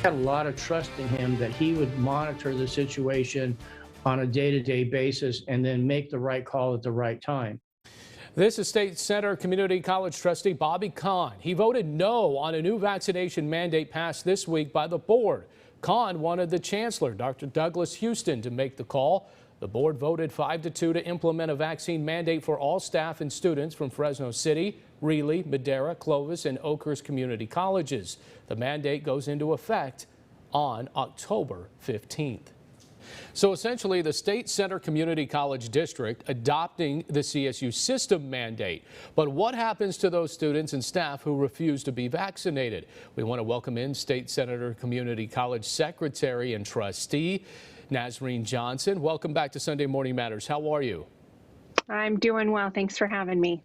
had a lot of trust in him that he would monitor the situation on a day-to-day basis and then make the right call at the right time. This is State Center Community College trustee Bobby Kahn. He voted no on a new vaccination mandate passed this week by the board. Kahn wanted the chancellor, Dr. Douglas Houston, to make the call. The board voted 5-2 to implement a vaccine mandate for all staff and students from Fresno City, Greeley, Madera, Clovis, and Oakhurst community colleges. The mandate goes into effect on October 15th. So essentially, the State Center Community College District adopting the CSU system mandate. But what happens to those students and staff who refuse to be vaccinated? We want to welcome in State Senator Community College Secretary and Trustee Nazreen Johnson. Welcome back to Sunday Morning Matters. How are you? I'm doing well. Thanks for having me.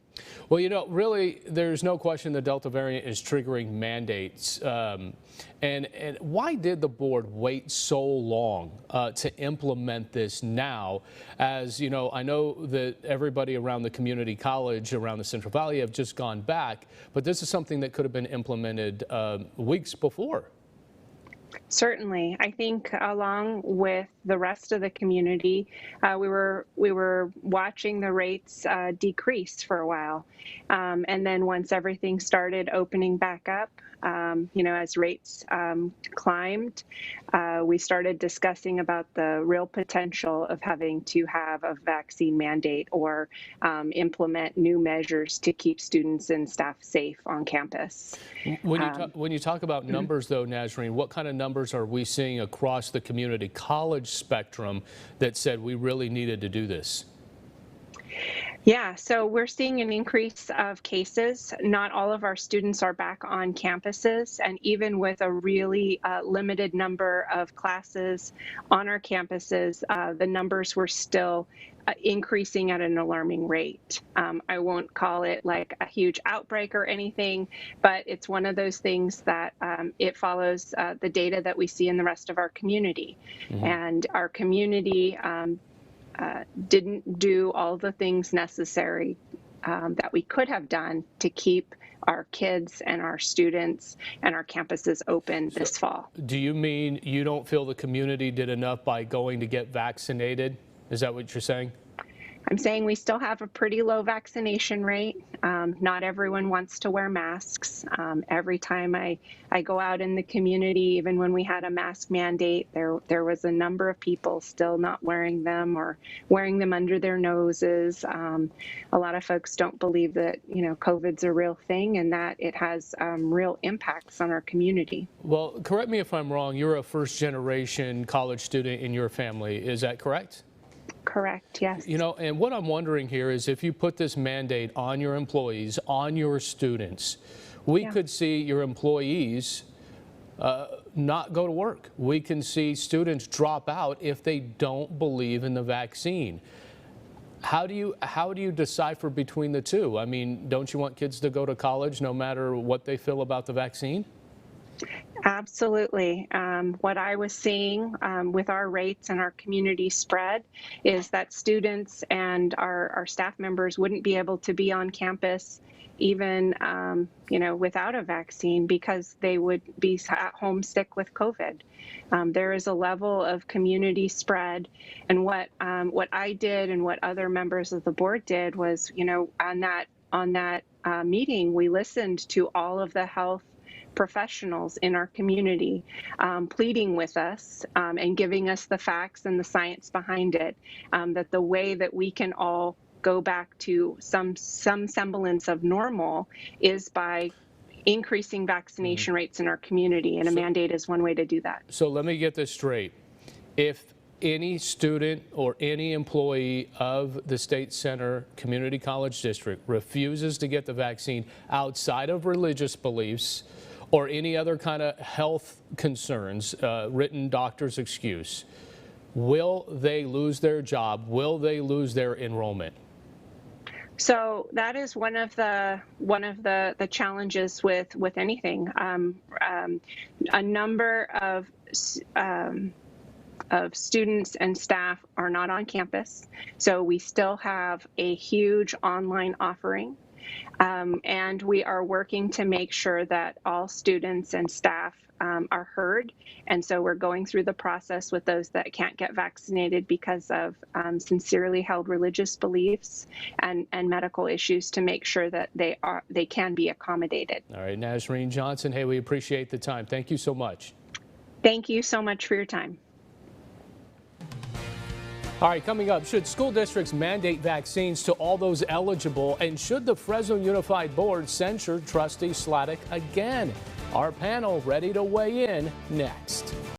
Well, you know, really, there's no question the Delta variant is triggering mandates. And why did the board wait so long to implement this now? As you know, I know that everybody around the community college around the Central Valley have just gone back, but this is something that could have been implemented weeks before. Certainly. I think along with the rest of the community, we were watching the rates decrease for a while. And then once everything started opening back up, as rates climbed, we started discussing about the real potential of having to have a vaccine mandate or implement new measures to keep students and staff safe on campus. When you talk about numbers, though, Nazreen, what kind of numbers are we seeing across the community college spectrum that said we really needed to do this? Yeah, so we're seeing an increase of cases. Not all of our students are back on campuses, and even with a really limited number of classes on our campuses, the numbers were still increasing at an alarming rate. I won't call it like a huge outbreak or anything, but it's one of those things that it follows the data that we see in the rest of our community. Mm-hmm. And our community didn't do all the things necessary that we could have done to keep our kids and our students and our campuses open this fall. Do you mean you don't feel the community did enough by going to get vaccinated? Is that what you're saying? I'm saying we still have a pretty low vaccination rate. Not everyone wants to wear masks. Every time I go out in the community, even when we had a mask mandate, there was a number of people still not wearing them or wearing them under their noses. A lot of folks don't believe that, COVID's a real thing and that it has real impacts on our community. Well, correct me if I'm wrong. You're a first-generation college student in your family. Is that correct? Correct, yes. And what I'm wondering here is if you put this mandate on your employees, on your students, we could see your employees not go to work. We can see students drop out if they don't believe in the vaccine. How do you decipher between the two? I mean, don't you want kids to go to college no matter what they feel about the vaccine? Absolutely. What I was seeing with our rates and our community spread is that students and our staff members wouldn't be able to be on campus even, without a vaccine because they would be at home sick with COVID. There is a level of community spread, and what I did and what other members of the board did was, on that meeting, we listened to all of the health professionals in our community pleading with us and giving us the facts and the science behind it, that the way that we can all go back to some semblance of normal is by increasing vaccination rates in our community, and a mandate is one way to do that. So let me get this straight. If any student or any employee of the State Center Community College District refuses to get the vaccine outside of religious beliefs or any other kind of health concerns, written doctor's excuse, will they lose their job? Will they lose their enrollment? So that is one of the challenges with anything. A number of students and staff are not on campus, so we still have a huge online offering. And we are working to make sure that all students and staff are heard. And so we're going through the process with those that can't get vaccinated because of sincerely held religious beliefs and medical issues to make sure that they can be accommodated. All right, Nazreen Johnson, hey, we appreciate the time. Thank you so much. Thank you so much for your time. All right, coming up, should school districts mandate vaccines to all those eligible, and should the Fresno Unified Board censure Trustee Sladek again? Our panel ready to weigh in next.